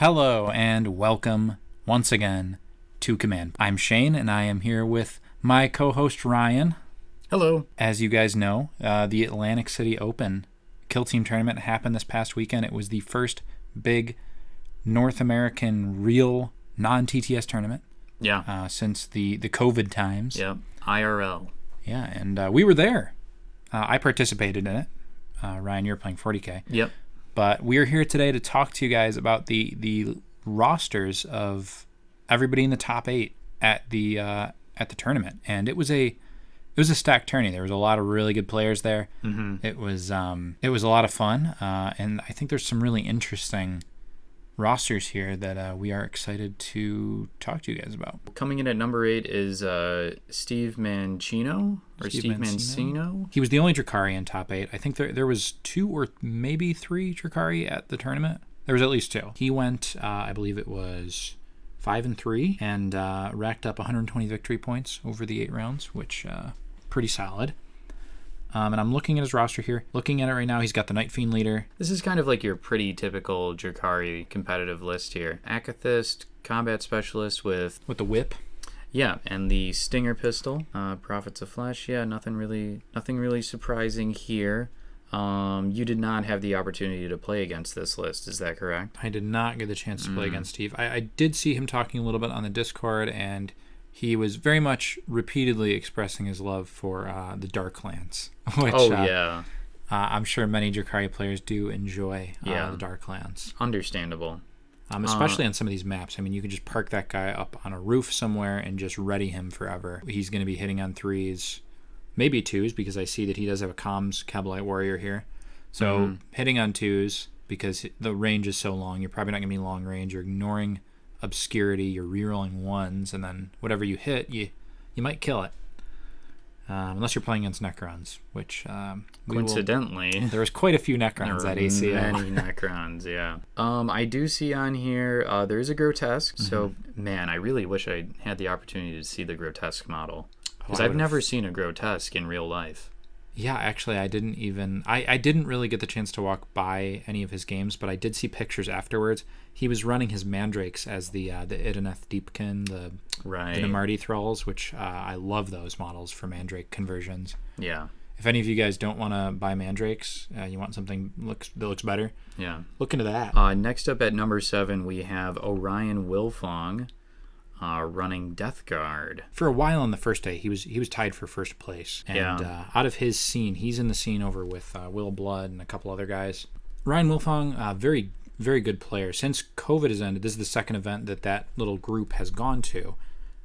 Hello and welcome once again to Command. I'm Shane and I am here with my co-host Ryan. Hello. As you guys know, the Atlantic City Open Kill Team Tournament happened this past weekend. It was the first big North American real non-TTS tournament. Yeah. Since the COVID times. Yep. IRL. Yeah, and we were there. I participated in it. Ryan, you're playing 40K. Yep. But we're here today to talk to you guys about the rosters of everybody in the top 8 at the tournament, and it was a stacked tourney. There was a lot of really good players there. Mm-hmm. It was a lot of fun, and I think there's some really interesting rosters here that we are excited to talk to you guys about. Coming in at number 8 is Steve Mancino or Steve Mancino. He was the only DRUKHARI in top 8. I think there was 2 or maybe 3 DRUKHARI at the tournament. There was at least 2. He went, I believe it was 5-3, and racked up 120 victory points over the 8 rounds, which pretty solid. And I'm looking at his roster here. Looking at it right now, he's got the Night Fiend leader. This is kind of like your pretty typical DRUKHARI competitive list here. Akathist, combat specialist with the whip. Yeah, and the Stinger pistol. Prophets of Flesh. Yeah, nothing really surprising here. You did not have the opportunity to play against this list, is that correct? I did not get the chance to play against Steve. I did see him talking a little bit on the Discord, and he was very much repeatedly expressing his love for the Darklands. Which, yeah. I'm sure many DRUKHARI players do enjoy the Darklands. Understandable. Especially on some of these maps. I mean, you can just park that guy up on a roof somewhere and just ready him forever. He's going to be hitting on 3s, maybe 2s, because I see that he does have a comms Kabalite Warrior here. So hitting on 2s, because the range is so long, you're probably not going to be long range. You're ignoring obscurity, you're rerolling 1s, and then whatever you hit, you might kill it. Unless you're playing against NECRONS, which coincidentally there was quite a few NECRONS at ACO. Many NECRONS, yeah. I do see on here there is a grotesque. So man, I really wish I had the opportunity to see the grotesque model, because I've never seen a grotesque in real life. Yeah, actually, I didn't even. I didn't really get the chance to walk by any of his games, but I did see pictures afterwards. He was running his mandrakes as the Idaneth Deepkin, the Namarti Thralls, which I love those models for mandrake conversions. Yeah. If any of you guys don't want to buy mandrakes, you want something that looks better. Yeah. Look into that. Next up at number 7, we have Orion WILFONG. Running Death Guard. For a while on the first day, he was tied for first place. And out of his scene, he's in the scene over with Will Blood and a couple other guys. Ryan WILFONG, very, very good player. Since COVID has ended, this is the second event that little group has gone to.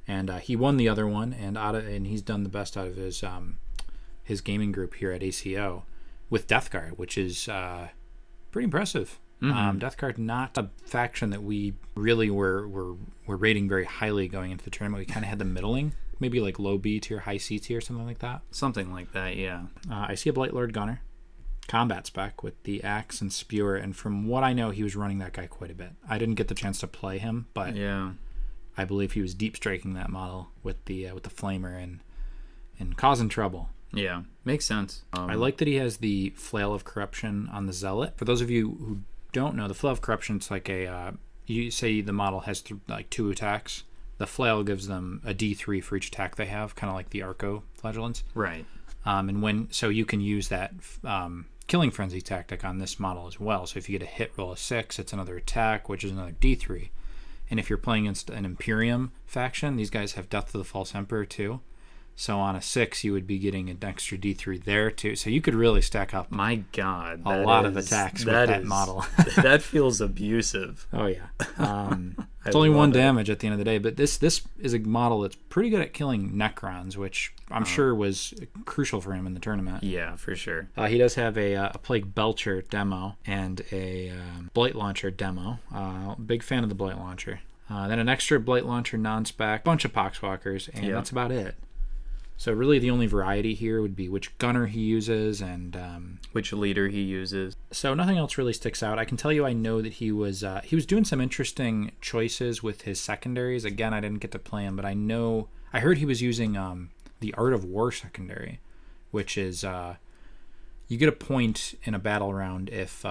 And he won the other one, and he's done the best out of his gaming group here at ACO with Death Guard, which is pretty impressive. Death Guard, not a faction that we really were rating very highly going into the tournament. We kind of had them middling, maybe like low B tier, high C tier, something like that. Something like that, yeah. I see a Blight Lord Gunner, combat spec with the axe and spewer, and from what I know, he was running that guy quite a bit. I didn't get the chance to play him, but yeah, I believe he was deep striking that model with the flamer and causing trouble. Yeah, makes sense. I like that he has the Flail of Corruption on the Zealot. For those of you who don't know, the Flail of Corruption, it's like you say the model has 2 attacks. The Flail gives them a D3 for each attack they have, kind of like the Arco Flagellants. Right. So you can use that Killing Frenzy tactic on this model as well. So if you get a hit roll of 6, it's another attack, which is another D3. And if you're playing against an Imperium faction, these guys have Death to the False Emperor too. So on a 6, you would be getting an extra D3 there too. So you could really stack up. My God, a lot of attacks with that model. That feels abusive. Oh yeah. It's only 1 damage at the end of the day, but this is a model that's pretty good at killing Necrons, which I'm sure was crucial for him in the tournament. Yeah, for sure. He does have a Plague Belcher demo and a Blight Launcher demo. Big fan of the Blight Launcher. Then an extra Blight Launcher non-spec, bunch of Poxwalkers, and that's about it. So really the only variety here would be which gunner he uses and which leader he uses. So nothing else really sticks out. I can tell you I know that he was doing some interesting choices with his secondaries. Again, I didn't get to play him, but I heard he was using the Art of War secondary, which is you get a point in a battle round if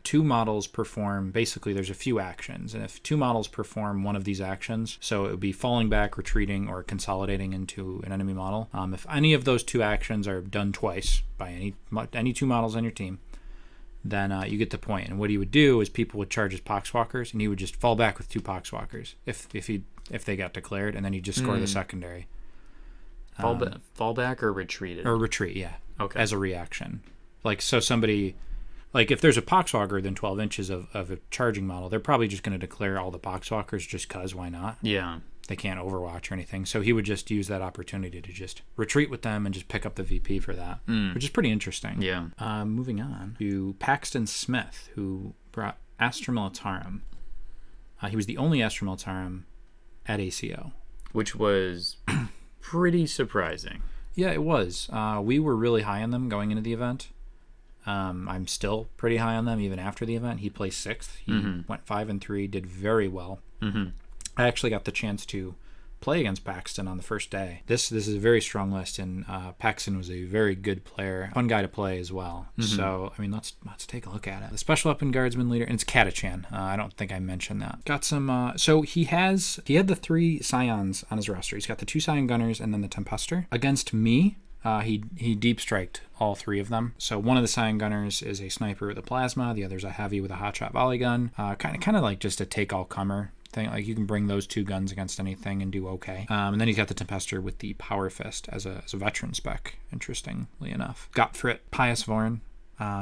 2 models perform. Basically, there's a few actions, and if 2 models perform one of these actions, so it would be falling back, retreating, or consolidating into an enemy model. If any of those 2 actions are done twice by any 2 models on your team, then you get the point. And what he would do is people would charge his Poxwalkers, and he would just fall back with 2 Poxwalkers if they got declared, and then he'd just score the secondary. Fall back or retreated? Or retreat, yeah. Okay. As a reaction. Like, so somebody, like if there's a Poxwalker within 12 inches of a charging model, they're probably just going to declare all the Poxwalkers just because, why not? Yeah. They can't overwatch or anything. So he would just use that opportunity to just retreat with them and just pick up the VP for that, which is pretty interesting. Yeah. Moving on to Paxton Smith, who brought Astra Militarum. He was the only Astra Militarum at ACO. Which was pretty surprising. Yeah, it was. We were really high on them going into the event. I'm still pretty high on them even after the event. He placed 6th. He went 5-3, did very well. I actually got the chance to play against Paxton on the first day. This is a very strong list, and Paxton was a very good player, fun guy to play as well. So I mean, let's take a look at it. The special weapon guardsman leader, and it's CATACHAN. I don't think I mentioned that. Got some. So he had the 3 Scions on his roster. He's got the 2 Scion Gunners and then the Tempester. Against me, he deep striked all 3 of them. So one of the Scion Gunners is a sniper with a plasma. The other's a heavy with a hotshot volley gun. Kind of like just a take all comer thing. Like you can bring those 2 guns against anything and do okay. And then he's got the Tempester with the Power Fist as a veteran spec, interestingly enough. Gottfried Pius Vorn.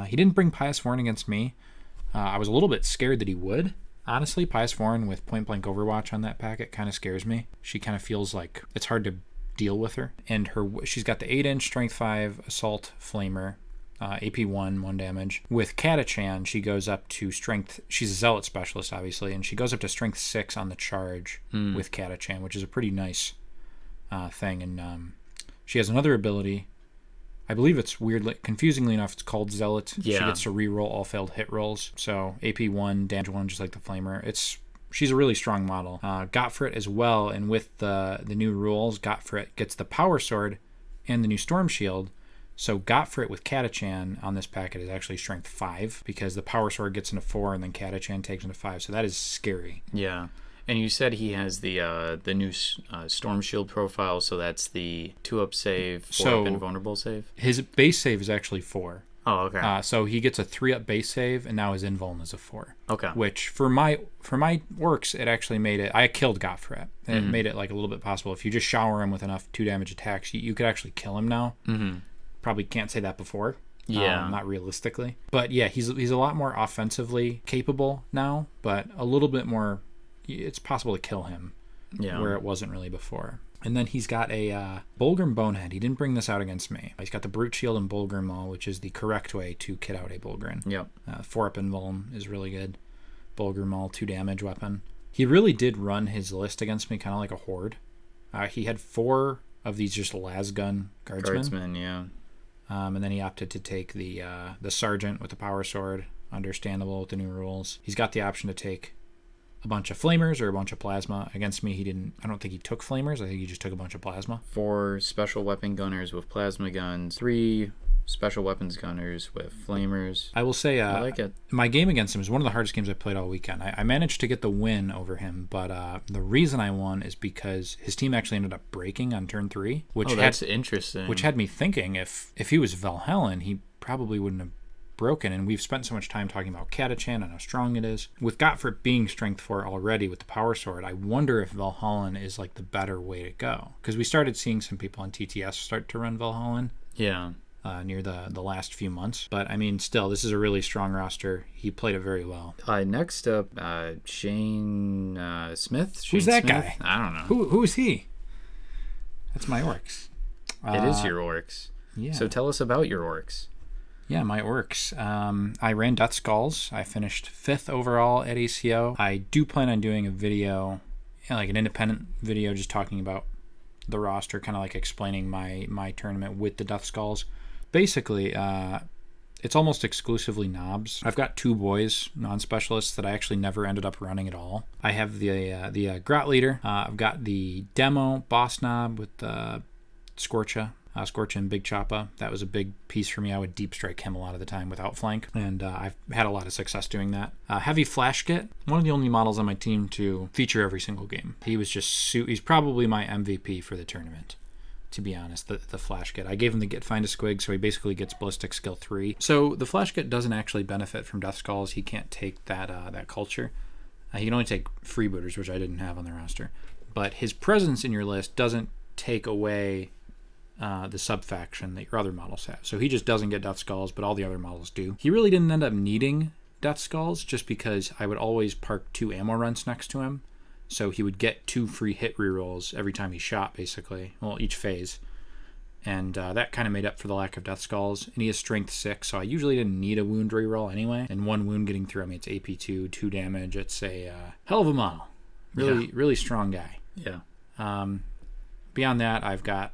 He didn't bring Pius Vorn against me. I was a little bit scared that he would. Honestly, Pius Vorn with point blank Overwatch on that packet kind of scares me. She kind of feels like it's hard to deal with her. And she's got the 8-inch Strength 5 Assault Flamer. AP 1 damage. With CATACHAN, she goes up to Strength... She's a Zealot Specialist, obviously, and she goes up to Strength 6 on the charge with CATACHAN, which is a pretty nice thing. And she has another ability. I believe it's weirdly... Confusingly enough, it's called Zealot. Yeah. She gets to reroll all failed hit rolls. So AP 1, damage 1, just like the Flamer. She's a really strong model. Gottfried as well, and with the new rules, Gottfried gets the Power Sword and the new Storm Shield. So Gottfried with CATACHAN on this packet is actually Strength 5 because the Power Sword gets into 4 and then CATACHAN takes into 5. So that is scary. Yeah. And you said he has the new Storm Shield profile, so that's the 2-up save, 4-up invulnerable save? His base save is actually 4. Oh, okay. So he gets a 3-up base save, and now his invuln is a 4. Okay. Which, for my orcs, it actually made it... I killed Gottfried. And it made it like a little bit possible. If you just shower him with enough 2-damage attacks, you could actually kill him now. Probably can't say that before. Yeah. Not realistically. But yeah, he's a lot more offensively capable now, but a little bit more... It's possible to kill him where it wasn't really before. And then he's got a Bulgrim Bonehead. He didn't bring this out against me. He's got the Brute Shield and Bulgrim Maul, which is the correct way to kit out a Bulgrim. Yep. 4-up invuln is really good. Bulgrim Maul, 2-damage weapon. He really did run his list against me kind of like a horde. He had 4 of these just Lasgun guardsmen. Yeah. And then he opted to take the Sergeant with the Power Sword. Understandable with the new rules. He's got the option to take a bunch of Flamers or a bunch of Plasma. Against me, he didn't. I don't think he took Flamers. I think he just took a bunch of Plasma. 4 special weapon gunners with Plasma guns. 3 special weapons gunners with Flamers. I will say, I like it. My game against him is one of the hardest games I played all weekend. I managed to get the win over him, but the reason I won is because his team actually ended up breaking on turn 3. That's interesting. Which had me thinking if he was Valhalla, he probably wouldn't have broken. And we've spent so much time talking about CATACHAN and how strong it is. With Gottfried being Strength 4 already with the Power Sword, I wonder if Valhalla is like the better way to go. Because we started seeing some people on TTS start to run Valhalla. Yeah. Near the last few months. But, I mean, still, this is a really strong roster. He played it very well. Next up, Shane Smith. Who's that guy? I don't know. Who is he? That's my orcs. It is your orcs. Yeah. So tell us about your orcs. Yeah, my orcs. I ran DEATHSKULLS. I finished 5th overall at ACO. I do plan on doing a video, like an independent video, just talking about the roster, kind of like explaining my tournament with the DEATHSKULLS. Basically, it's almost exclusively knobs. I've got 2 boys, non-specialists, that I actually never ended up running at all. I have the Grot Leader. I've got the Demo Boss Knob with the Scorcha. Scorchin, Big Choppa. That was a big piece for me. I would deep strike him a lot of the time without flank, and I've had a lot of success doing that. Heavy Flash Kit, one of the only models on my team to feature every single game. He was just he's probably my MVP for the tournament, to be honest, the Flash Kit. I gave him the Get Find a Squig, so he basically gets Ballistic Skill 3. So the Flash Kit doesn't actually benefit from Deathskulls. He can't take that culture. He can only take freebooters, which I didn't have on the roster. But his presence in your list doesn't take away the sub-faction that your other models have. So he just doesn't get Deathskulls, but all the other models do. He really didn't end up needing Deathskulls just because I would always park 2 ammo runs next to him. So he would get 2 free hit rerolls every time he shot, basically. Well, each phase. And that kind of made up for the lack of Deathskulls. And he has Strength 6, so I usually didn't need a wound reroll anyway. And 1 wound getting through, I mean, it's AP2, 2 damage. It's a hell of a model. Really strong guy. Yeah. Beyond that, I've got,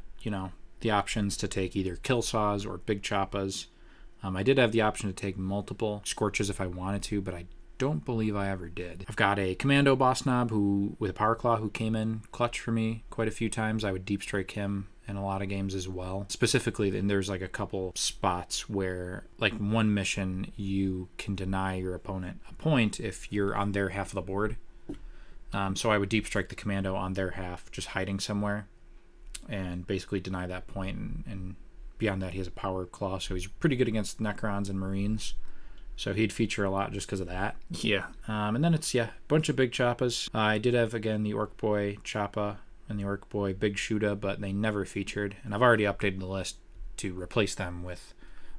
the options to take either Kill Saws or Big Choppas. I did have the option to take multiple Scorches if I wanted to, but I don't believe I ever did. I've got a Commando Boss Knob with a Power Claw who came in clutch for me quite a few times. I would deep strike him in a lot of games as well. Specifically, and there's like a couple spots where, like one mission, you can deny your opponent a point if you're on their half of the board. So I would deep strike the Commando on their half, just hiding somewhere, and basically deny that point. And beyond that, he has a Power Claw, so he's pretty good against Necrons and Marines. So he'd feature a lot just because of that. Yeah. And then it's, a bunch of Big Choppas. I did have, again, the Orc Boy Choppa and the Orc Boy Big Shuda, but they never featured. And I've already updated the list to replace them with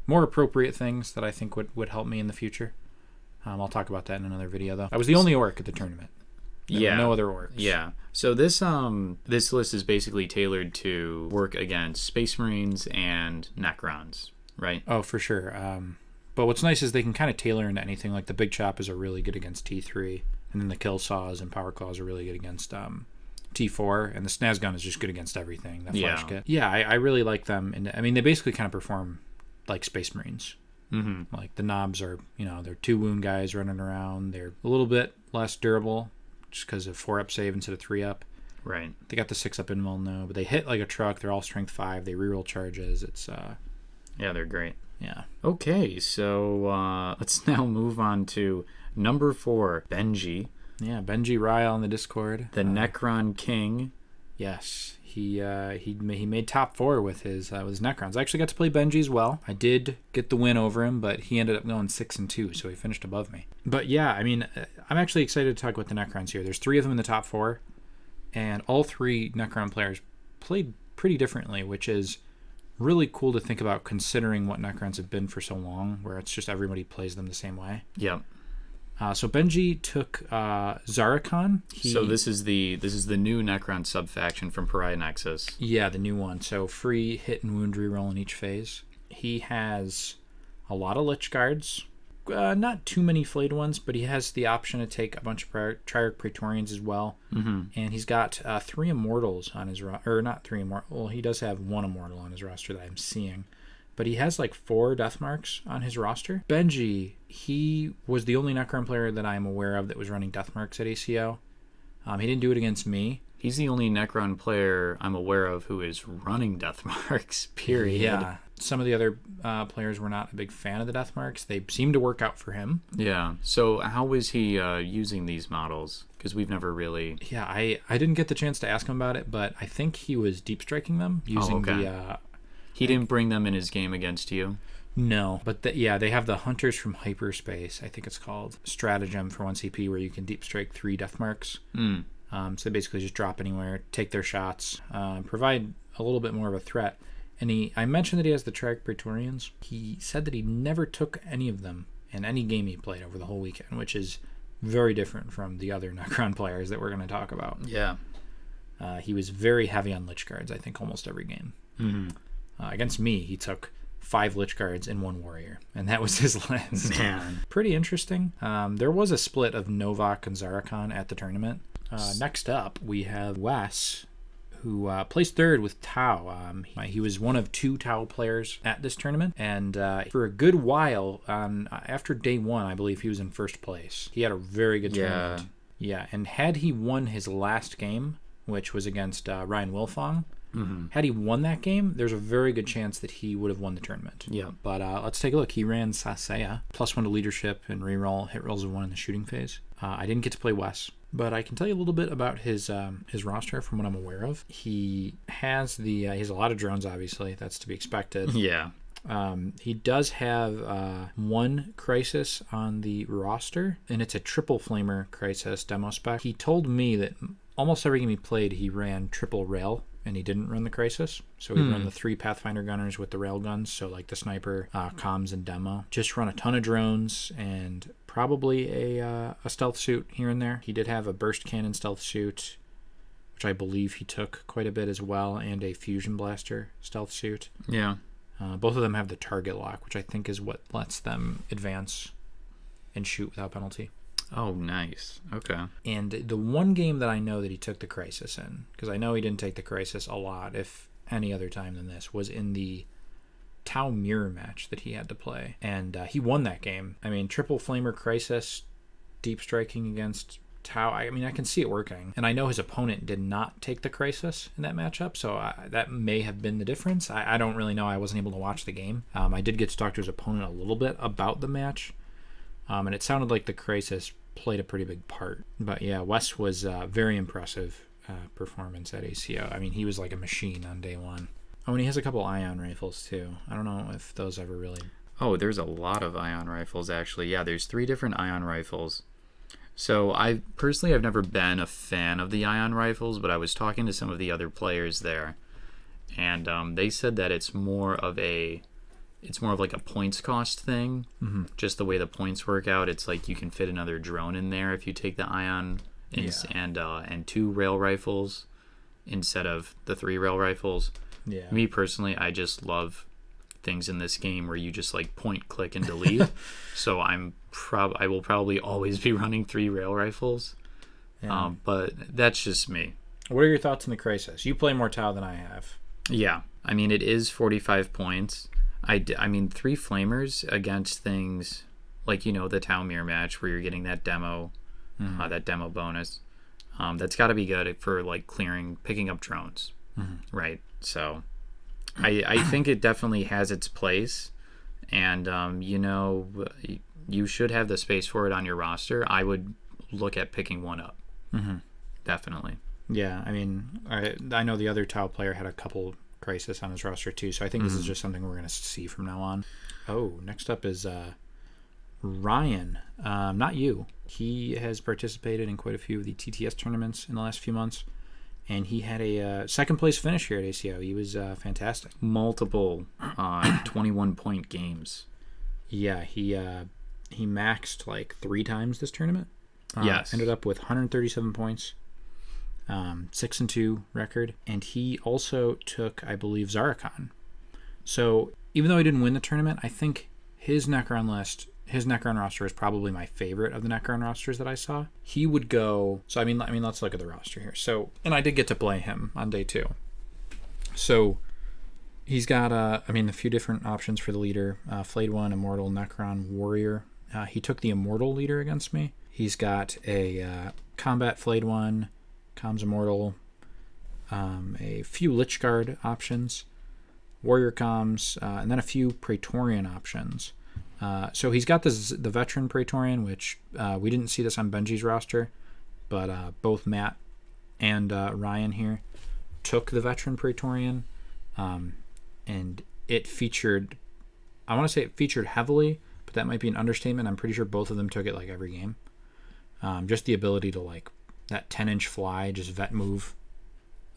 more appropriate things that I think would help me in the future. I'll talk about that in another video, though. I was the only Orc at the tournament. There were no other Orcs. Yeah. So this list is basically tailored to work against Space Marines and Necrons, right? Oh, for sure. But what's nice is they can kind of tailor into anything. Like the Big Choppas are really good against T3, and then the Kill Saws and Power Claws are really good against T4, and the Snaz Gun is just good against everything. That Flash Kit. Yeah, I really like them. And I mean, they basically kind of perform like Space Marines. Mm-hmm. Like the knobs are, they're 2 wound guys running around. They're a little bit less durable, just because of 4-up save instead of 3-up. Right. They got the 6-up invul, no, but they hit like a truck. They're all strength 5. They reroll charges. It's yeah, they're great. Yeah. Okay, so let's now move on to number 4, Benji. Yeah, Benji Ryle on the Discord. The Necron King. Yes, he made top 4 with his Necrons. I actually got to play Benji as well. I did get the win over him, but he ended up going 6-2, so he finished above me. But yeah, I mean, I'm actually excited to talk about the Necrons here. There's 3 of them in the top 4, and all 3 Necron players played pretty differently, which is really cool to think about considering what Necrons have been for so long, where it's just everybody plays them the same way. Yep. So Benji took SZAREKHAN. So this is the new Necron subfaction from Pariah Nexus. Yeah, the new one. So free hit and wound reroll in each phase. He has a lot of Lich Guards. Not too many flayed ones, but he has the option to take a bunch of Triarch Praetorians as well. Mm-hmm. And he's got 3 Immortals on his roster. Or not 3 Immortals. Well, he does have 1 Immortal on his roster that I'm seeing. But he has like 4 death marks on his roster. Benji, he was the only Necron player that I'm aware of that was running death marks at ACO. He didn't do it against me. He's the only Necron player I'm aware of who is running death marks, period. Yeah. Some of the other players were not a big fan of the death marks. They seemed to work out for him. Yeah. So how was he using these models? Because we've never really... Yeah, I didn't get the chance to ask him about it, but I think he was deep striking them using the... He didn't bring them in his game against you? No, but they have the Hunters from Hyperspace, I think it's called, stratagem for 1 CP where you can deep strike 3 death marks. Mm. So they basically just drop anywhere, take their shots, provide a little bit more of a threat. And I mentioned that he has the Triarch Praetorians. He said that he never took any of them in any game he played over the whole weekend, which is very different from the other Necron players that we're going to talk about. Yeah. He was very heavy on Lich Guards, I think, almost every game. Mm-hmm. Against me, he took 5 Lich Guards and 1 Warrior, and that was his list. Man. Pretty interesting. There was a split of NOVOKH and SZAREKHAN at the tournament. Next up, we have Wes, who placed 3rd with Tau. He was one of 2 Tau players at this tournament, and for a good while, after day 1, I believe he was in 1st place. He had a very good tournament. Yeah, and had he won his last game, which was against Ryan Wilfong, Had he won that game, there's a very good chance that he would have won the tournament. Yeah. But let's take a look. He ran Sasaya, +1 to leadership and reroll, hit rolls of 1 in the shooting phase. I didn't get to play Wes, but I can tell you a little bit about his roster from what I'm aware of. He has he has a lot of drones, obviously. That's to be expected. Yeah. He does have 1 Crisis on the roster, and it's a triple flamer Crisis demo spec. He told me that almost every game he played, he ran triple rail, and he didn't run the Crisis. So he'd run the 3 Pathfinder gunners with the rail guns, so like the sniper, comms, and demo. Just run a ton of drones and probably a stealth suit here and there. He did have a burst cannon stealth suit, which I believe he took quite a bit as well, and a fusion blaster stealth suit. Yeah. Both of them have the target lock, which I think is what lets them advance and shoot without penalty. Oh, nice. Okay. And the one game that I know that he took the Crisis in, because I know he didn't take the Crisis a lot, if any other time than this, was in the Tau mirror match that he had to play. And he won that game. I mean, triple flamer Crisis, deep striking against Tau. I mean, I can see it working. And I know his opponent did not take the Crisis in that matchup, so that may have been the difference. I don't really know. I wasn't able to watch the game. I did get to talk to his opponent a little bit about the match. And it sounded like the Crisis played a pretty big part. But yeah, Wes was very impressive performance at ACO. I mean, he was like a machine on day one. Oh, and he has a couple ion rifles too. I don't know if those ever really... Oh, there's a lot of ion rifles, actually. Yeah, there's 3 different ion rifles. So I've never been a fan of the ion rifles, but I was talking to some of the other players there, and they said that it's more of like a points cost thing. Just the way the points work out, it's like you can fit another drone in there if you take the ion and 2 rail rifles instead of the 3 rail rifles. Yeah. Me personally, I just love things in this game where you just like point, click, and delete. So I will probably always be running 3 rail rifles. Yeah. But that's just me. What are your thoughts on the Crisis? You play more Tau than I have. Yeah, I mean, it is 45 points. I mean, 3 flamers against things like, the Tau mirror match where you're getting that demo, that demo bonus. That's got to be good for like picking up drones, right? So I think it definitely has its place, and you should have the space for it on your roster. I would look at picking one up. Definitely. Yeah, I mean, I know the other Tau player had a couple Crisis on his roster too, so I think this is just something we're going to see from now on. Oh, next up is Ryan. Not you. He has participated in quite a few of the TTS tournaments in the last few months, and he had a second place finish here at ACO. He was fantastic. Multiple 21-point games. Yeah, he maxed like 3 times this tournament. Yes. Ended up with 137 points. 6-2 record, and he also took, I believe, SZAREKHAN. So even though he didn't win the tournament, I think his Necron roster is probably my favorite of the Necron rosters that I saw. He would go. So I mean, let's look at the roster here. So, and I did get to play him on day 2. So he's got a few different options for the leader: Flayed One, Immortal, Necron, Warrior. He took the Immortal leader against me. He's got a Combat Flayed One, Comms Immortal, a few Lich Guard options, Warrior Comms, and then a few Praetorian options. So he's got the Veteran Praetorian, which we didn't see this on BENJI'S roster, but both Matt and Ryan here took the Veteran Praetorian, and it featured, I want to say it featured heavily, but that might be an understatement. I'm pretty sure both of them took it like every game. Just the ability to like that 10-inch fly, just vet move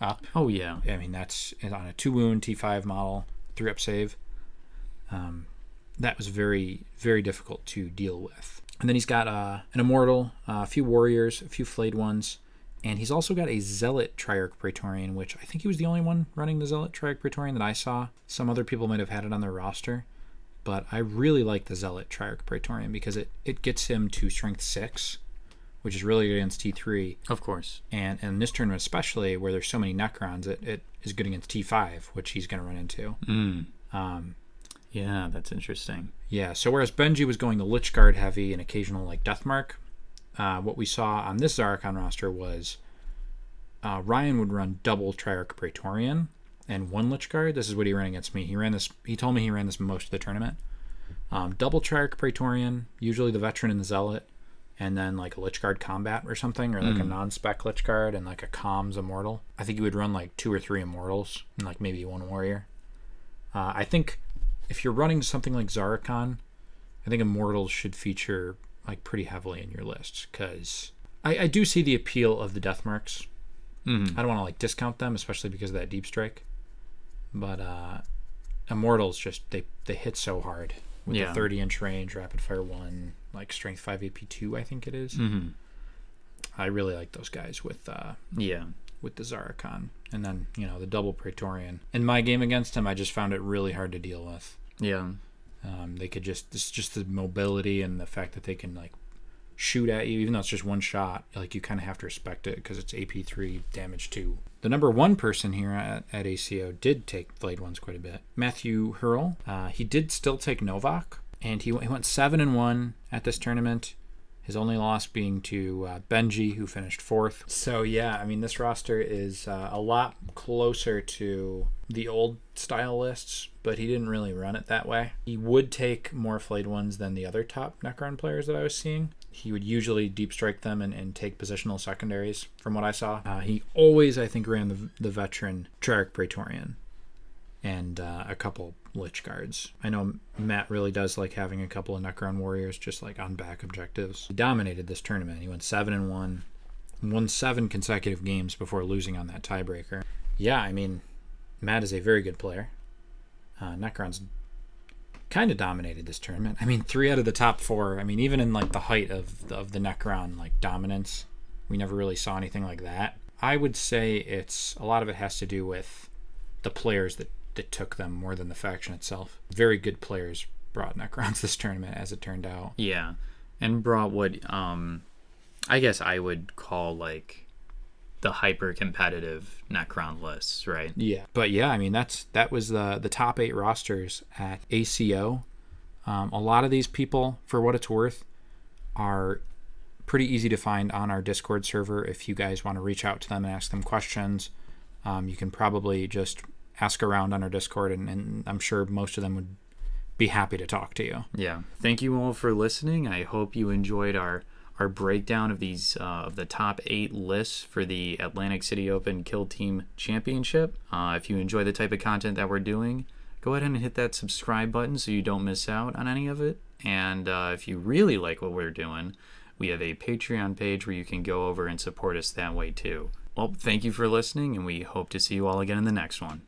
up. Oh, yeah. I mean, that's on a 2-wound T5 model, 3-up save. That was very, very difficult to deal with. And then he's got an Immortal, a few Warriors, a few Flayed Ones, and he's also got a Zealot Triarch Praetorian, which I think he was the only one running the Zealot Triarch Praetorian that I saw. Some other people might have had it on their roster, but I really like the Zealot Triarch Praetorian because it gets him to Strength 6, which is really good against T3. Of course. And in this tournament especially, where there's so many Necrons, it is good against T5, which he's going to run into. Yeah, that's interesting. Yeah, so whereas Benji was going the Lich Guard heavy and occasional like Deathmark, what we saw on this SZAREKHAN roster was Ryan would run double Triarch Praetorian, and 1 Lich Guard. This is what he ran against me. He told me he ran this most of the tournament. Double Triarch Praetorian, usually the Veteran and the Zealot, and then like a Lich Guard Combat or something, or like a non-spec Lich Guard and like a Comms Immortal. I think he would run like 2 or 3 Immortals and like maybe 1 Warrior. I think if you're running something like SZAREKHAN, I think Immortals should feature like pretty heavily in your lists, because I do see the appeal of the Death Marks. I don't want to like discount them, especially because of that Deep Strike. But Immortals just they hit so hard with the 30-inch range, Rapid Fire 1, like Strength 5 AP 2, I think it is. I really like those guys with the SZAREKHAN, and then the double Praetorian. In my game against him, I just found it really hard to deal with. They could it's just the mobility and the fact that they can like shoot at you, even though it's just 1 shot. Like, you kind of have to respect it because it's AP 3, damage 2. The number 1 person here at ACO did take Flayed Ones quite a bit. Matthew Hurl. He did still take NOVOKH, and he went 7-1 at this tournament. His only loss being to Benji, who finished 4th. So yeah, I mean, this roster is a lot closer to the old style lists, but he didn't really run it that way. He would take more Flayed Ones than the other top Necron players that I was seeing. He would usually deep strike them and take positional secondaries, from what I saw. He always, I think, ran the veteran Triarch Praetorian and a couple Lich Guards. I know Matt really does like having a couple of Necron Warriors just like on back objectives. He dominated this tournament. He went 7-1, won 7 consecutive games before losing on that tiebreaker. Yeah, I mean, Matt is a very good player. Necrons kind of dominated this tournament. I mean, 3 out of the top 4. I mean, even in like the height of the Necron like dominance, we never really saw anything like that. I would say a lot of it has to do with the players that took them more than the faction itself. Very good players brought Necrons this tournament, as it turned out. Yeah, and brought what I guess I would call like the hyper competitive Necron lists, right? Yeah, but yeah, I mean that was the top 8 rosters at ACO. A lot of these people, for what it's worth, are pretty easy to find on our Discord server. If you guys want to reach out to them and ask them questions, you can probably just ask around on our Discord, and I'm sure most of them would be happy to talk to you. Yeah. Thank you all for listening. I hope you enjoyed our breakdown of these of the top 8 lists for the Atlantic City Open Kill Team Championship. If you enjoy the type of content that we're doing, go ahead and hit that subscribe button so you don't miss out on any of it. And if you really like what we're doing, we have a Patreon page where you can go over and support us that way too. Well, thank you for listening, and we hope to see you all again in the next one.